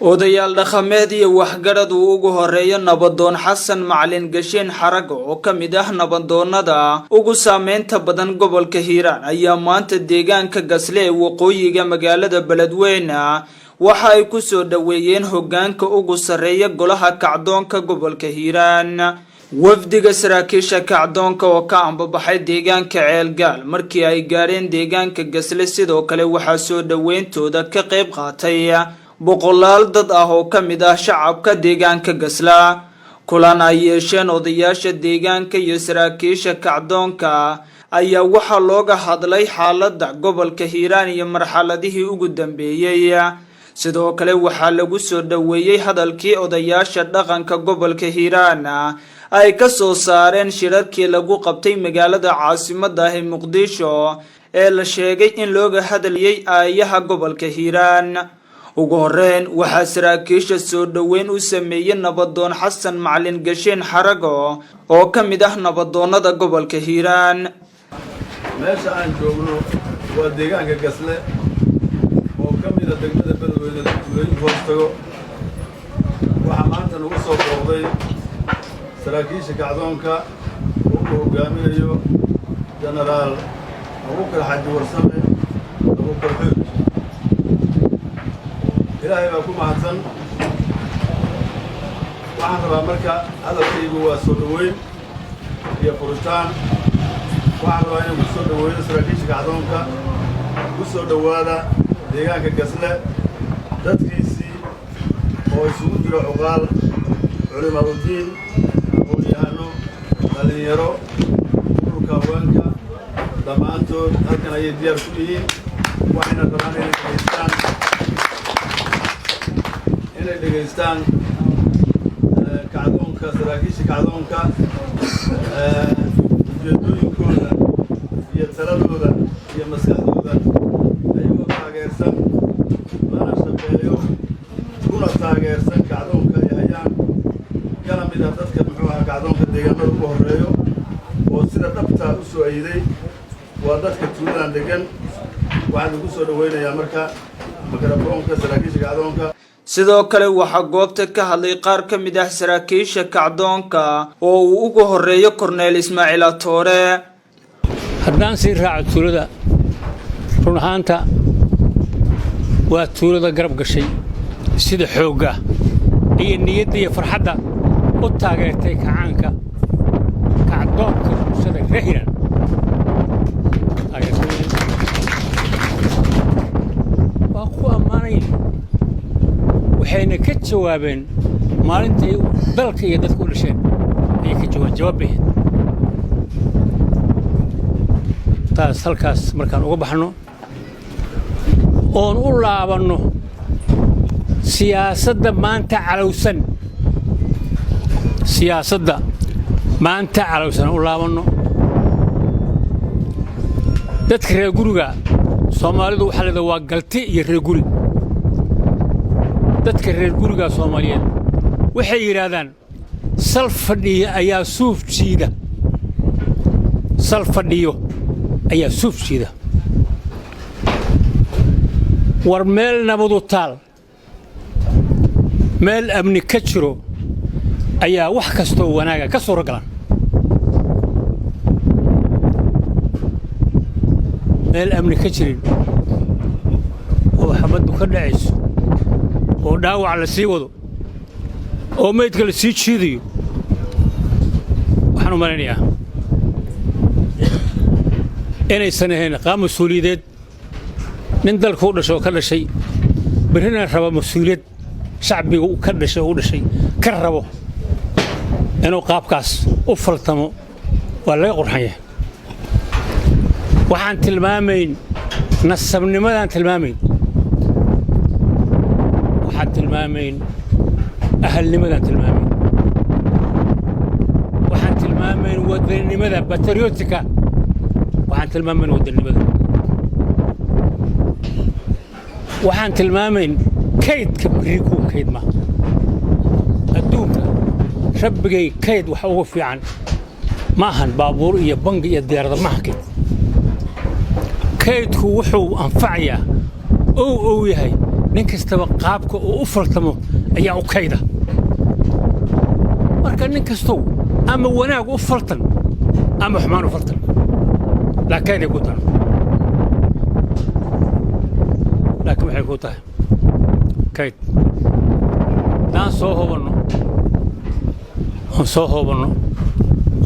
odayaal dhaqameed iyo waxgarad uu ugu horeeyo nabadoon xasan macalin gasheen xarago oo ka mid ah nabadoonnada ugu saameynta badan gobolka Hiiraan ayaa maanta deegaanka Gasle ee waqooyiga magaalada Beledweyne waxa ay ku soo dhaweeyeen hoggaanka ugu sareeya golaha kacdoonka gobolka Hiiraan wafdiga saraakiisha kacdoonka oo ka ambabaxay deegaanka Ceelgaal markii ay gaareen deegaanka Gasle sidoo kale waxa soo dhaweyntooda ka qayb qaatay boqolaal dad ah oo ka mid ah shacabka deegaanka Gasla kulan ay yeesheen odayaasha deegaanka iyo saraakiisha kacdoonka ayaa waxa looga hadlay xaaladda gobolka Hiiraan iyo marxaladihii ugu dambeeyay sidoo kale waxa lagu soo dhaweeyay hadalkii odayaasha dhaqanka gobolka Hiiraan ay ka soo saareen shirarkii lagu qabtay magaalada caasimadda ah ee Muqdisho ee la sheegay in looga hadlayay aayaha gobolka Hiiraan ugu horreyn waxa saraakiisha soo dhaweyn u sameeyay nabadoon xasan macalin gasheen xarago oo ka mid ah nabadoonnada gobolka Hiiraan meesha aan joogno waa deegaanka Gasle oo ka mid ah degmada Beledweyne tuulooyin hoostago waxa maanta lagu soo booqday saraakiisha kacdoonka oo hogaaminayo Generaal Abuukar Xaaji Warsame Abuukar Xuud ilaahay baa ku mahadsan waxaan rabaa marka hadalkaygu waa soo dhaweyn iyo furitaan waxaan rabaa inaan ku soo dhaweeyo saraakiisha kacdoonka ku soo dhawaada deegaanka Gasle dadkiisii oo isugu jiro cuqaal culimaa udiin aqoon-yahano dhalinyaro ururka haweenka dhammaantood halkan ayay diyaar ku yihiin waxayna rabaan inay dhegaystaan kacdoonka saraakiisha kacdoonka ujeedooyinkooda iyo taladooda iyo maskaxdooda ayagoo taageersan lana shaqeeyo kuna taageersan kacdoonka ay hayaan kana mid ah dadka muxuu ahaa kacdoonka deegaanada ugu horreeyo oo sida dhabtaa u soo ayiday waa dadka tuuladan degan waxaan ugu soo dhaweynayaa marka mikrofoonka saraakiisha kacdoonka sidoo kale waxa goobta ka hadlay qaar ka mid ah saraakiisha kacdoonka oo uu ugu horeeyo Korneel Ismaaciil Atoore haddaan sii raaco tuulada run ahaanta waa tuulada garab gashay sida xoogga iyo niyadda iyo farxadda u taageertay kacaanka kacdoonka bulshada reer Hiiraan waa ku ammaanayn waxayna ka jawaabeen maalintii dalka iyo dadku u dhasheen ayay ka jawaabeen taas halkaas markaan uga baxno oon u laabanno siyaasadda maanta calowsan u laabanno dadka reer guriga Soomaalidu waxa leedahay waa galti iyo reer guri dadka reer guriga Soomaaliyeed waxay yiraahdaan sal fadhiyo ayaa suuf jiida war meel nabadu taal meel amni ka jiro ayaa wax kasta oo wanaaga ka soo ragalan meel amni ka jirin oo xabadu ka dhacayso oo dhaawac la sii wado oo meydka la sii jiidayo waxaan u maleynayaa inaysan ahayn qaab mas'uuliyadeed nin dalka u dhashay oo ka dhashay berrina raba mas'uuliyad shacbiga ka dhashay oo u dhashay ka rabo inuu qaabkaas u faltamo waa laga qurxan yahay waxaan tilmaamayn nasabnimadaan tilmaamayn tilmaamayn ahalnimadaan tilmaamayn waxaan tilmaamayn wadanimada patriotika waxaan tilmaamayn wadanimada waxaan tilmaamayn kaydka biriku kayd ma adduunka rabbigay kayd wax ugu fiican ma ahan baabuur iyo bangi iyo diyaarada ma ahan kaydku wuxuu anfacayaa oo yahay nin kastaba qaabka uu u faltamo ayaa u kayda marka nin kastow ama wanaag u faltan ama xumaan u faltan laakiin ay ku tahay laakiin waxay ku tahay kayd daan soo hoobanno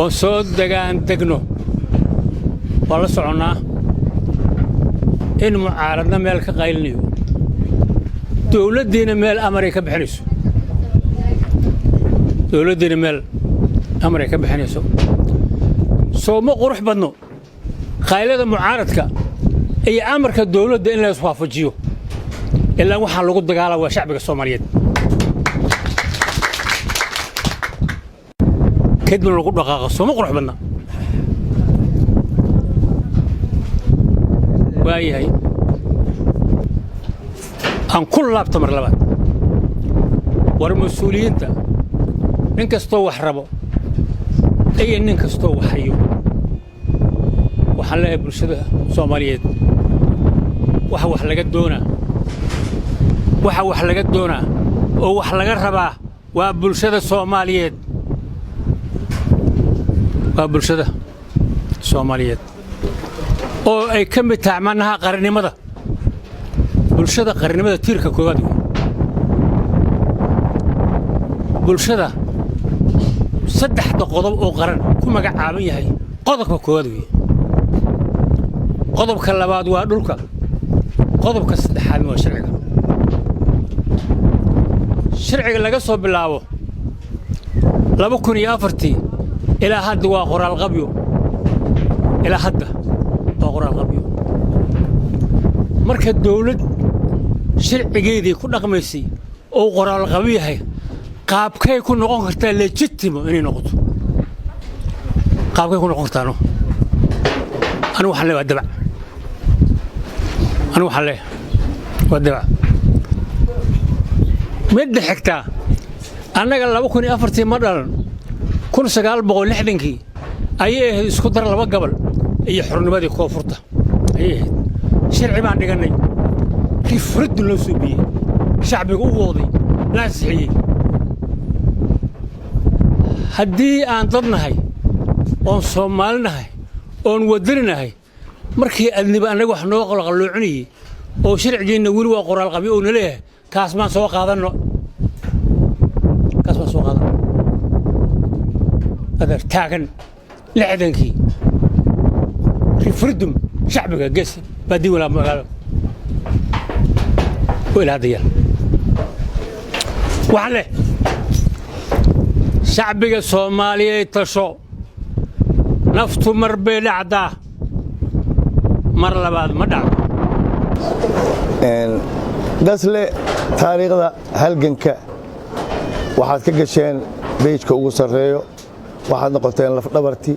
oo soo degaan degno waa la soconnaa in mucaaradna meel ka qaylinayo dowladdiina meel amaray ka bixinayso soo ma qurux badno qaylada mucaaradka iyo amarka dowladda in la iswaafajiyo ilaa waxaa lagu dagaalaa waa shacbiga Soomaaliyeed kadib lagu dhaqaaqo soo ma qurux badna waayahay aan ku laabto mar labaad war mas'uuliyiinta nin kastoo wax rabo iyo nin kastoo wax hayo waxaan leeyahay bulshada Soomaaliyeed waxa wax laga doonaa oo wax laga rabaa waa bulshada Soomaaliyeed oo ay ka mid tahay macnaha qarannimada bulshada qarannimada tiirka koowaad bulshada saddexda qodob oo qaran ku magacaaban yahay qodobka koowaad qodobka labaad waa dhulka qodobka saddexaad waa sharciga laga soo bilaabo 2004 ilaa hadda waa qoraal qabyo marka dawlad sharcigeedii ku dhaqmaysay oo qoraal qabyo yahay qaabkay ku noqon kartaa legitimate inay noqoto qaabkay ku noqon kartaa anu waxaan leeyahay dabac mid xigta annaga 2004 ma dhalan 1960kii ayay ahayd isku dar laba gobol iyo xornimadii koonfurta ayay ahayd sharci baan dhiganay rifrid loo soo biyay shacbiga u wooday la sixiyay haddii aan dadnahay oon Soomaalinahay oon wadaninahay markii adniba anaga wax noo qalqaloocinay oo sharcigeena wali waa qoraal qabyo oo naleeyahay kaas ma soo qaadano هذا تاجن لعدنكي ريفرندوم شعبك قس بدي ولا مقال ولا هذا وعليه شعبك الصومالي تشو نفط مربي لعده مرة بعد مدى قسله تاريخ هالجنك waxaad ka gasheen beejka ugu sareeyo waxaad noqoteen laf dhabarti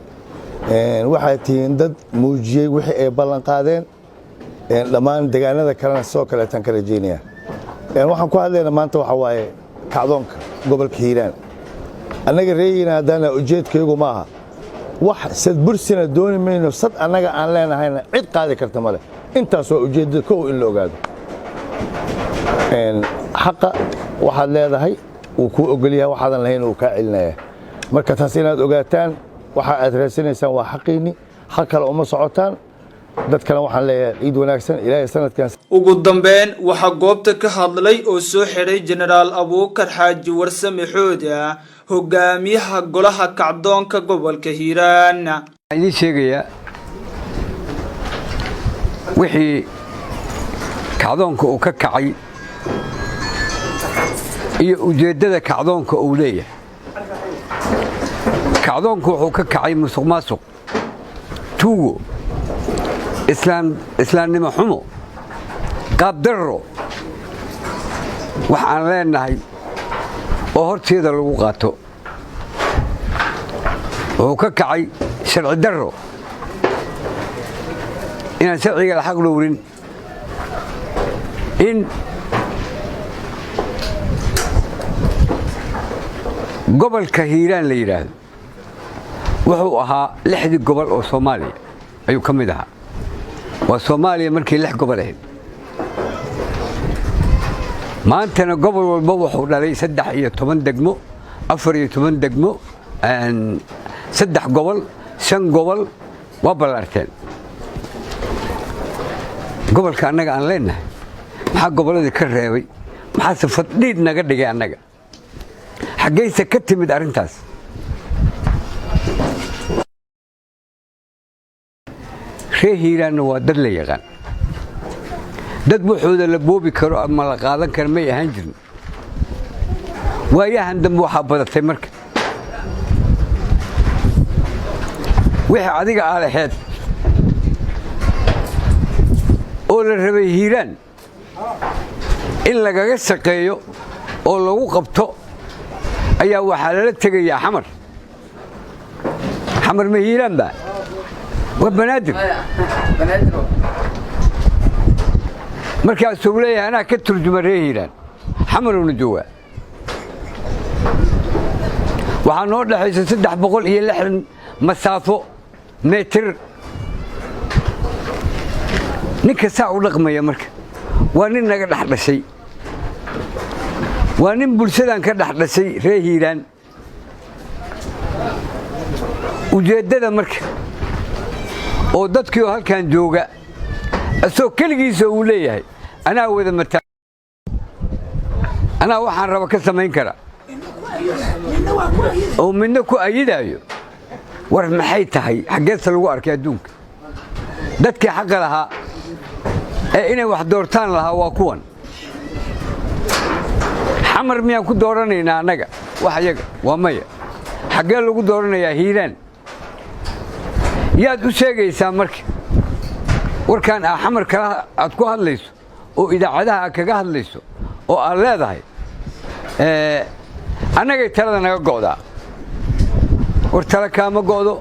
waxaad tihiin dad muujiyay wixii ay ballan qaadeen dhammaan deegaanada kalena soo kale tan kala jeeniya waxaan ku hadlaynaa maanta waxa waaye kacdoonka gobolka Hiiraan annaga reeyina hadana ujeedkaygu maaha wax sad bursina dooni mayno sad annaga aan leenahayna cid qaadi karta male intaas oo ujeedada koow in la ogaado xaqa waxaad leedahay وكو أقوليها واحدا لهين وكاعلنا مركز تحسينات أوقاتان waxa aad raasinaysaan waa xaqiini xaq kale uma socotaan dad kale waxaan leeyahay ciid wanaagsan ilaahay sanadkan ugu dambeyn waxa goobta ka hadlay oo soo xiray Generaal Abuukar Xaaji Warsame Xooda hogaamiyaha golaha kacdoonka gobolka Hiiraan idin sheegaya wixii kacdoonka uu ka kacay iyo ujeedada kacdoonka uu leeyahay kacdoonku wuxuu ka kacay musuqmaasuq tuugo islaamnimo xumo qaab darro waxaan leenahay oo horteeda lagu qaato wuxuu ka kacay sharci darro inaan sharciga la xaq loorin in gobolka Hiiraan la yiraahdo wuxuu ahaa 6 gobol oo Soomaaliya ayuu ka mid ahaa waa Soomaaliya markii 6 gobol ahayd maantana gobol walba wuxuu dhalay 13 degmo 14 degmo 3 gobol 5 gobol waa ballaarteen gobolka annaga aan leenahay maxaa gobolada ka reebay maxaa safad dhiid naga dhigay annaga xageeysa ka timid arintaas reehiirana waa dad la yaqaan dad wuxuuda la boobi karo ama la qaadan karo may ahaan jirin waayahan dambe waxaa badatay marka wixii adiga aalaheed oo la rabay hiiraan in lagaga shaqeeyo oo lagu qabto ayaa waxaa lala tegayaa xamar ma hiiraan baa waa banaadir markaasuu leeyahay anaa ka turjuma reer hiiraan xamaruna joogaa waxaa noo dhaxaysa 360 masaafo meetir ninka saa u dhaqmaya marka waa nin naga dhex dhashay waa nin bulshadan ka dhex dhashay reer hiiraan ujeeddada marka oo dadkii oo halkan jooga asoo keligiisa uu leeyahay anaa wada mataa anaa waxaan raba ka samayn kara oo midna ku ayidaayo war maxay tahay xageesa lagu arkay adduunka dadkii xaqa lahaa ee inay wax doortaan lahaa waa kuwan xamar miyaan ku dooranaynaa annaga wax iyaga waa maya xagee lagu dooranayaa hiiraan yaad u sheegaysaa marka warkaan xamar kala aad ku hadlayso oo idaacadaha aad kaga hadlayso oo aad leedahay annagay talada naga go'daa war tala kaama go'do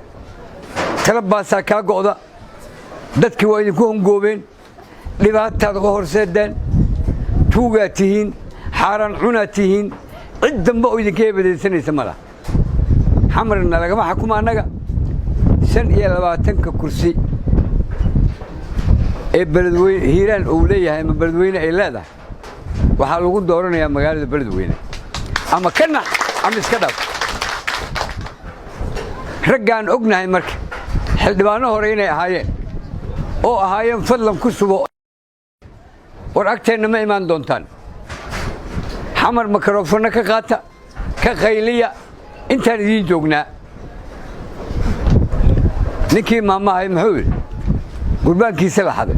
tala baasaa kaa go'da dadkii waa idinku hongoobeen dhibaataad uga horseedeen tuugaad tihiin xaaraan cunaad tihiin cid dambe oo idinka eebadaysanaysa ma laha xamarna lagama xakuma annaga 25 kursi ee beledweyne hiiraan uu leeyahay ama beledweyne ay leedahay waxaa lagu dooranayaa magaalada beledweyne ama kana ama iska dhaaf raggaan ognahay marka xildhibaano hore inay ahaayeen fadlan ku subo war agteenna ma imaan doontaan xamar makroofana ka qaata ka qayliya intaan idiin joognaa ninkii maamahay muxuu yidhi gurbaankiisa la xaday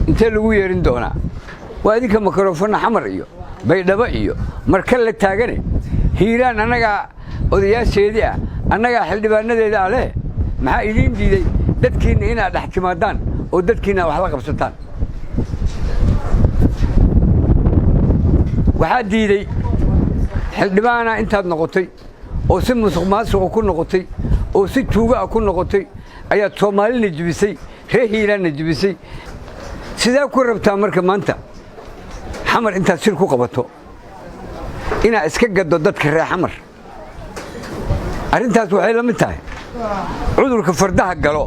intee lagu yeerin doonaa waa idinka makroofana xamar iyo baydhabo iyo marka la taagane hiiraan annagaa odayaasheedii ah annagaa xildhibaanadeeda ah leh maxaa idiin diiday dadkiinna inaad dhex timaadaan oo dadkiinna wax la qabsataan waxaa diiday xildhibaana intaad noqotay oo si musuq maasuqa ku noqotay oo si tuuga ah ku noqotay ayaad soomaalina jibisay reer hiiraanna jibisay sidee ku rabtaa marka maanta xamar intaad shir ku qabato inaad iska gaddo dadka reer xamar arrintaas waxay la mid tahay cudurka fardaha galo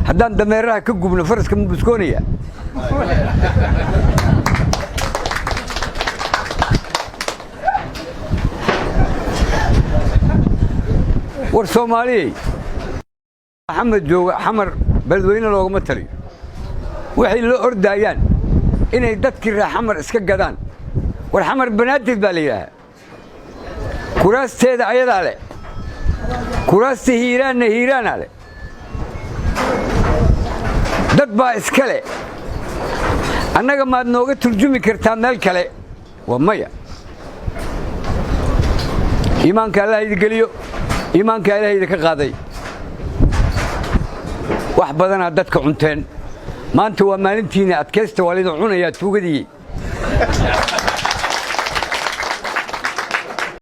haddaan dameeraha ka gubno faraska ma buskoonaya war soomaaliyey maxamed jooga xamar beledweyne loogama taliyo waxay la ordaayaan inay dadkii reer xamar iska gadaan war xamar banaadir baa la yidhaahaa kuraasteeda ayadaa leh kuraasta hiiraanna hiiraanaa leh dad baa iska leh annaga maad nooga turjumi kartaa meel kale waa maya iimaanka allah idi geliyo iimaanka ilaah idinka qaaday wax badanaa dadka cunteen maanta waa maalintiina adkaysta waa lidin cunayaa tuugadii